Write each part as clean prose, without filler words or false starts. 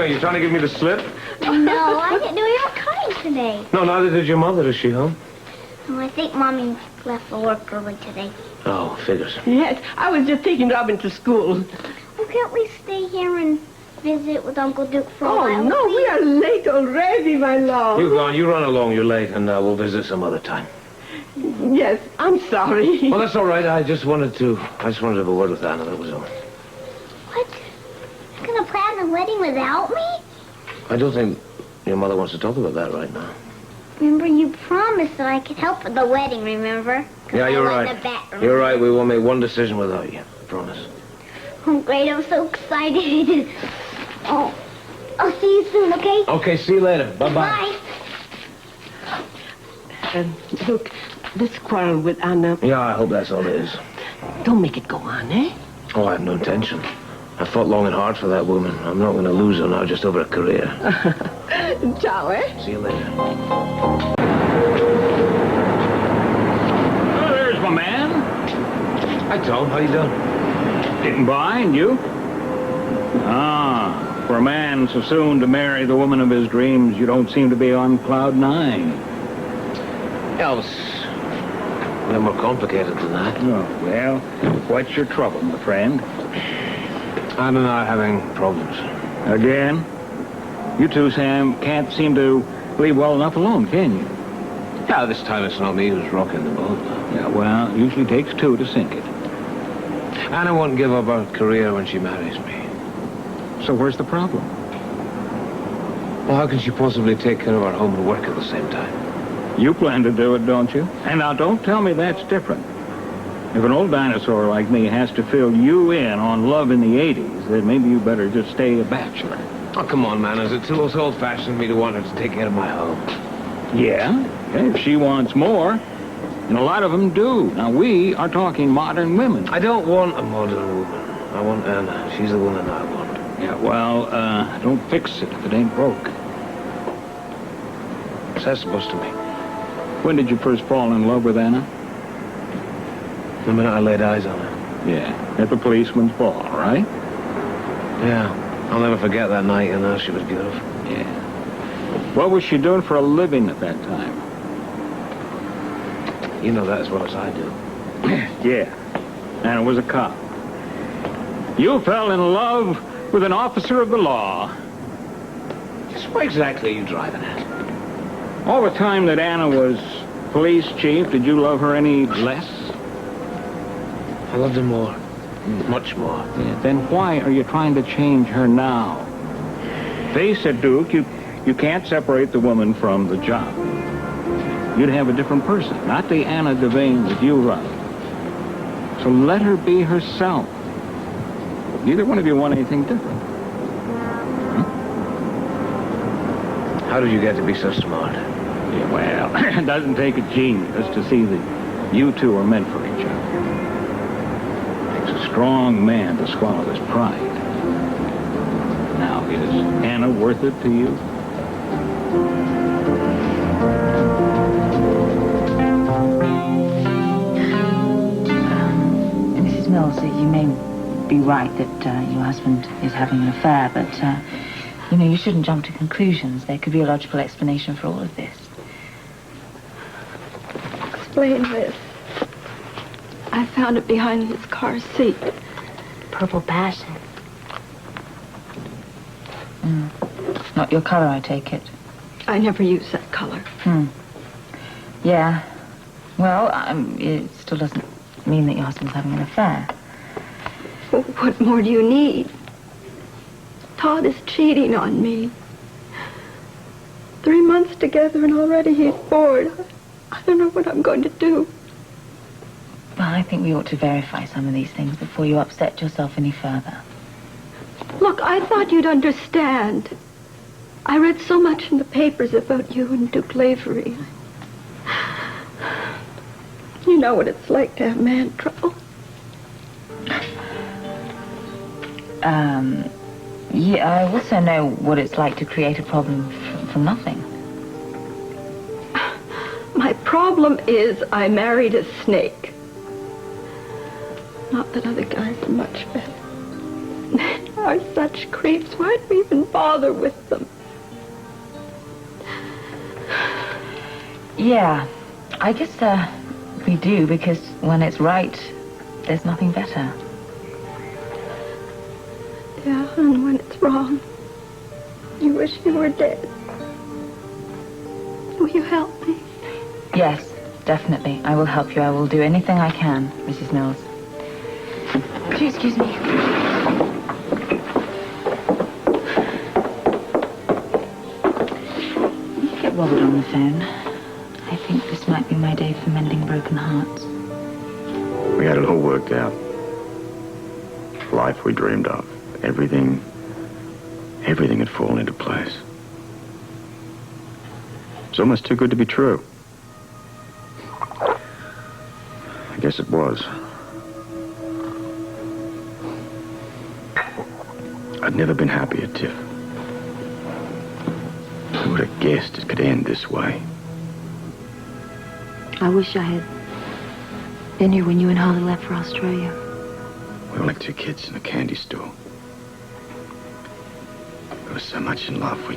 you trying to give me the slip? No, I didn't know you were coming today. No, neither did your mother. Is she home? Oh, I think Mommy left for work early today. Oh, figures. Yes, I was just taking Robin to school. Well, can't we stay here and visit with Uncle Duke for a while? Oh, no, we are late already, my love. You go on. You run along. You're late, and we'll visit some other time. Yes, I'm sorry. Well, that's all right. I just wanted to have a word with Anna. That was all. What? You're going to plan the wedding without me? I don't think your mother wants to talk about that right now. Remember, you promised that I could help with the wedding, remember? Yeah, you're right. You're right. We won't make one decision without you. I promise. Oh, great. I'm so excited. Oh, I'll see you soon, okay? Okay, see you later. Bye-bye. Bye. Look, this quarrel with Anna... Yeah, I hope that's all it is. Don't make it go on, eh? Oh, I have no intention. I fought long and hard for that woman. I'm not going to lose her now just over a career. Ciao, eh? See you later. Oh, there's my man. Hi, Tom. How you doing? Getting by, and you? Ah, for a man so soon to marry the woman of his dreams, you don't seem to be on cloud nine. Yeah, it was a little more complicated than that. Oh, well, what's your trouble, my friend? Anna and I are having problems. Again? You two, Sam, can't seem to leave well enough alone, can you? Yeah, this time it's not me who's rocking the boat. Yeah, well, it usually takes two to sink it. Anna won't give up her career when she marries me. So where's the problem? Well, how can she possibly take care of our home and work at the same time? You plan to do it, don't you? And now don't tell me that's different. If an old dinosaur like me has to fill you in on love in the 80s, then maybe you better just stay a bachelor. Oh, come on, man. Is it too old-fashioned of me to want her to take care of my home? Yeah, if she wants more, and a lot of them do. Now, we are talking modern women. I don't want a modern woman. I want Anna. She's the woman I want. Yeah, well, don't fix it if it ain't broke. What's that supposed to mean? When did you first fall in love with Anna? The minute I laid eyes on her. Yeah, at the policeman's ball, right? Yeah. I'll never forget that night, you know. She was beautiful. Yeah. What was she doing for a living at that time? You know that as well as I do. Yeah. Anna was a cop. You fell in love with an officer of the law. Just where exactly are you driving at? All the time that Anna was police chief, did you love her any less? I loved her more. Much more. Yeah, then why are you trying to change her now? Face it, Duke, you can't separate the woman from the job. You'd have a different person, not the Anna Devane that you love. So let her be herself. Neither one of you want anything different. How did you get to be so smart? Yeah, well, it doesn't take a genius to see that you two are meant for each other. It takes a strong man to swallow his pride. Now, is Anna worth it to you? Mrs. Mills, you may be right that your husband is having an affair, but, you shouldn't jump to conclusions. There could be a logical explanation for all of this. Explain this. I found it behind his car seat. Purple passion. Not your color, I take it. I never use that color. Yeah. Well, it still doesn't mean that your husband's having an affair. Well, what more do you need? Todd is cheating on me. 3 months together and already he's bored. I don't know what I'm going to do. Well, I think we ought to verify some of these things before you upset yourself any further. Look, I thought you'd understand. I read so much in the papers about you and Duke Lavery. You know what it's like to have man trouble. Yeah, I also know what it's like to create a problem from nothing. My problem is I married a snake. Not that other guys are much better. are such creeps. Why'd we even bother with them? Yeah, I guess we do, because when it's right, there's nothing better. Yeah, and when it's wrong, you wish you were dead. Will you help me? Yes, definitely. I will help you. I will do anything I can, Mrs. Mills. Would you excuse me? Get Robert on the phone. I think this might be my day for mending broken hearts. We had it all worked out. Life we dreamed of. Everything had fallen into place. It's almost too good to be true. I guess it was. I'd never been happier, Tiff. Who would have guessed it could end this way? I wish I had been here when you and Holly left for Australia. We were like two kids in a candy store. We were so much in love, we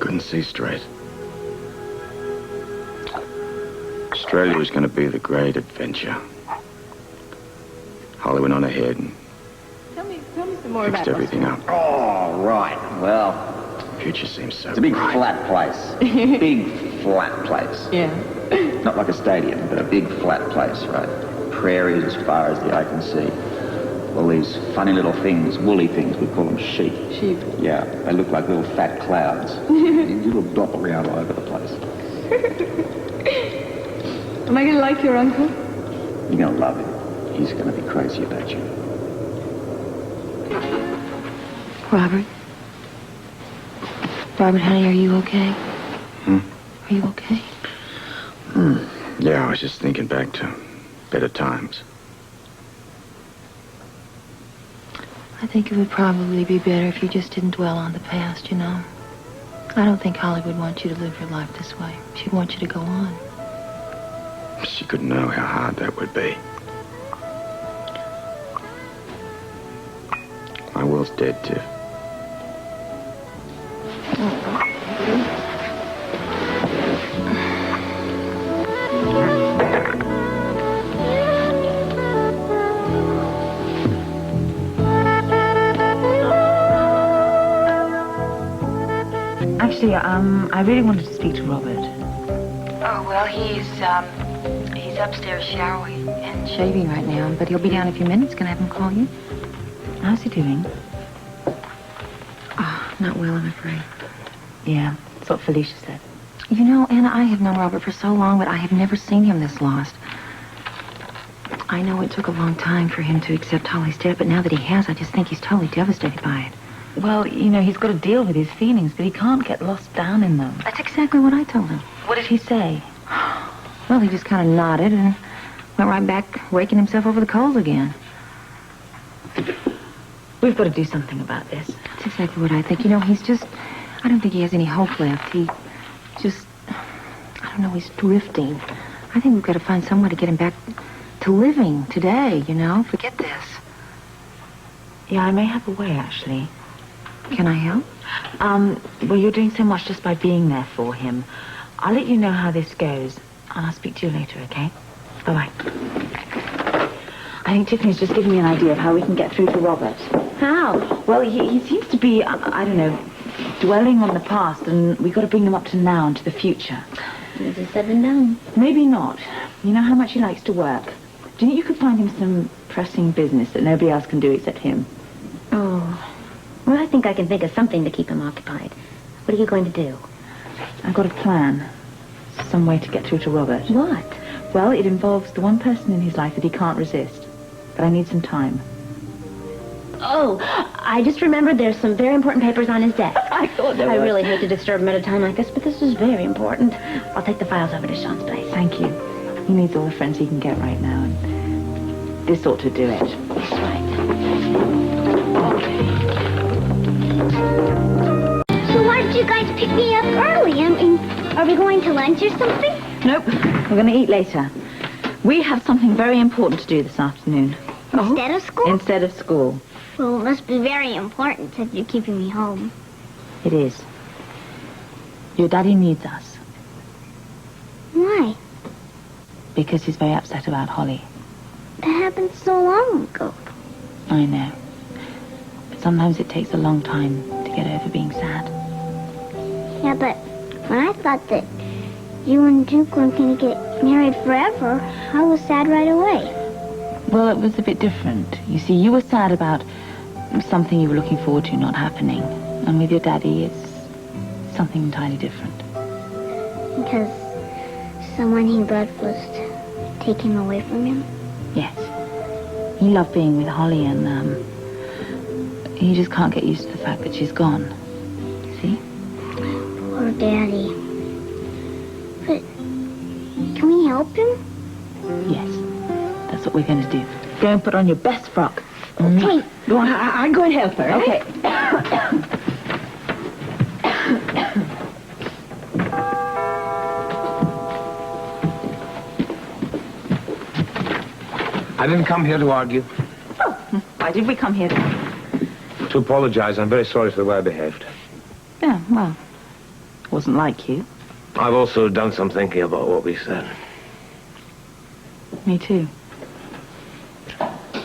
couldn't see straight. Australia was going to be the great adventure. Holly went on ahead and Tell me some more fixed everything up. Oh, right. Well, Future seems so it's a big bright. flat place. Big flat place. Yeah. Not like a stadium, but a big flat place, right? Prairies as far as the eye can see. All these funny little things, woolly things, we call them sheep. Sheep. Yeah, they look like little fat clouds. These little dop around all over the place. Am I going to like your uncle? You're going to love him. He's going to be crazy about you. Robert? Robert, honey, are you okay? Are you okay? Yeah, I was just thinking back to better times. I think it would probably be better if you just didn't dwell on the past, you know. I don't think Holly would want you to live your life this way. She'd want you to go on. She could know how hard that would be. My Will's dead, Tiff. Actually, I really wanted to speak to Robert. Oh, well, he's upstairs showering and shaving right now, but he'll be down in a few minutes. Can I have him call you? How's he doing? Oh, not well, I'm afraid. Yeah, that's what Felicia said. You know, Anna, I have known Robert for so long, but I have never seen him this lost. I know it took a long time for him to accept Holly's death, but now that he has, I just think he's totally devastated by it. Well, you know, he's got to deal with his feelings, but he can't get lost down in them. That's exactly what I told him. What did he say? Well, he just kind of nodded and went right back raking himself over the coals again. We've got to do something about this. That's exactly what I think. You know, I don't think he has any hope left. He just, I don't know, he's drifting. I think we've got to find some way to get him back to living today, you know? Forget this. Yeah, I may have a way, actually. Can I help? Well, you're doing so much just by being there for him. I'll let you know how this goes, and I'll speak to you later, okay? Bye-bye. I think Tiffany's just given me an idea of how we can get through to Robert. How? Well, he seems to be, I don't know, dwelling on the past, and we've got to bring him up to now and to the future. Easier said than done. Maybe not. You know how much he likes to work. Do you think you could find him some pressing business that nobody else can do except him? Oh. Well, I think I can think of something to keep him occupied. What are you going to do? I've got a plan. Some way to get through to Robert. What? Well, it involves the one person in his life that he can't resist. But I need some time. Oh, I just remembered there's some very important papers on his desk. I thought there I was. really hate to disturb him at a time like this, but this is very important. I'll take the files over to Sean's place. Thank you. He needs all the friends he can get right now, and this ought to do it. That's right. So why did you guys pick me up early? I mean, are we going to lunch or something? Nope. We're going to eat later. We have something very important to do this afternoon. Instead of school? Instead of school. Well, it must be very important since you're keeping me home. It is. Your daddy needs us Why? because he's very upset about Holly. That happened so long ago. I know. But sometimes it takes a long time to get over being sad. Yeah, but when I thought that you and Duke weren't going to get married forever, I was sad right away. Well, it was a bit different. You see, you were sad about something you were looking forward to not happening. And with your daddy, it's something entirely different. Because someone he loved was taken away from him. Yes. He loved being with Holly, and he just can't get used to the fact that she's gone. See? Poor Daddy. But can we help him? Yes. That's what we're going to do. Go and put on your best frock. Okay. Go on, I'll go and help her. Okay. I didn't come here to argue. Why did we come here then? To apologize. I'm very sorry for the way I behaved. Yeah, well, it wasn't like you. I've also done some thinking about what we said. Me too.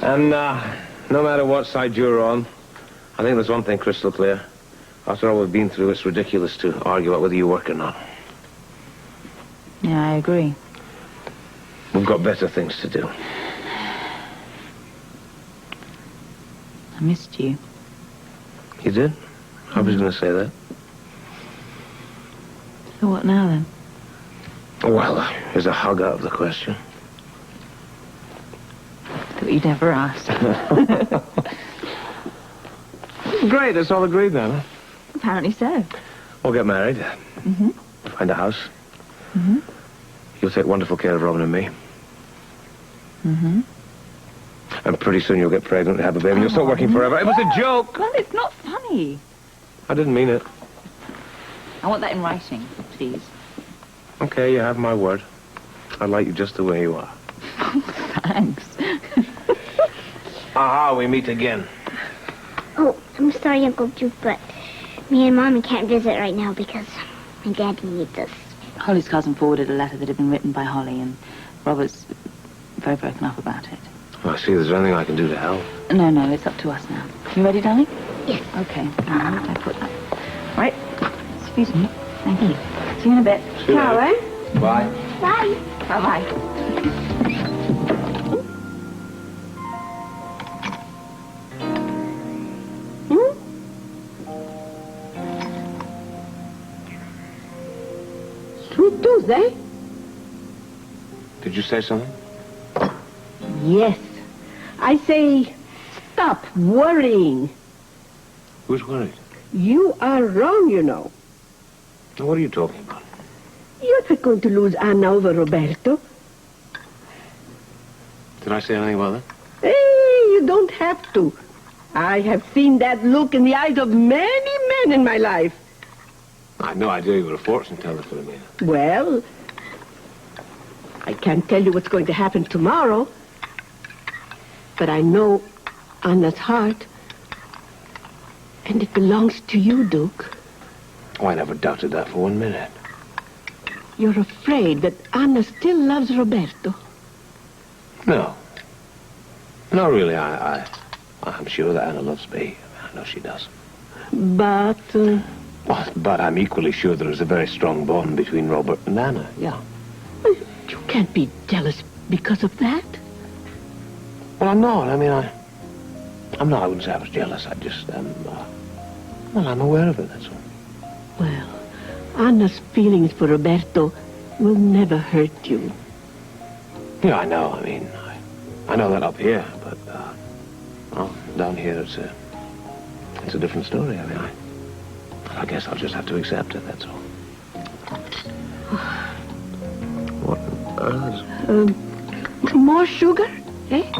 And no matter what side you're on, I think there's one thing crystal clear. After all we've been through, it's ridiculous to argue about whether you work or not. Yeah, I agree. We've got better things to do. I missed you. You did? I was going to say that. So what now then? Well, is a hug out of the question? That you'd never asked. Great, it's all agreed then, huh? Apparently so. We'll get married. Mm-hmm. Find a house. Mm-hmm. You'll take wonderful care of Robin and me. Mm-hmm. And pretty soon you'll get pregnant and have a baby. You'll stop working forever. It was a joke. Well, it's not funny. I didn't mean it. I want that in writing, please. Okay, you have my word. I like you just the way you are. Thanks. Aha, we meet again. Oh, I'm sorry, Uncle Duke, but me and Mommy can't visit right now because my daddy needs us. Holly's cousin forwarded a letter that had been written by Holly, and Robert's very broken up about it. Well, I see there's anything I can do to help. No, it's up to us now. You ready, darling? Yes. Okay. Now, where did I put that? Right. Excuse me. Thank you. See you in a bit. See you later. Ciao, eh? Bye. Bye. Bye-bye. Sweet tooth, eh? Did you say something? Yes. I say, stop worrying. Who's worried? You are wrong, you know. Now, what are you talking about? You're not going to lose Anna over Roberto. Did I say anything about that? Hey, you don't have to. I have seen that look in the eyes of many men in my life. I had no idea you were a fortune teller, Philomena. Well, I can't tell you what's going to happen tomorrow. But I know Anna's heart. And it belongs to you, Duke. Oh, I never doubted that for 1 minute. You're afraid that Anna still loves Roberto. No. No, really, I'm sure that Anna loves me. I know she does. But, Well, but I'm equally sure there is a very strong bond between Robert and Anna, yeah. you can't be jealous because of that. Well, I'm not. I mean, I'm not. I wouldn't say I was jealous. I just, well, I'm aware of it, that's all. Well, Anna's feelings for Roberto will never hurt you. Yeah, I know. I mean, I know that up here, but, well, down here it's a different story. I mean, I guess I'll just have to accept it, that's all. What on earth? More sugar, eh?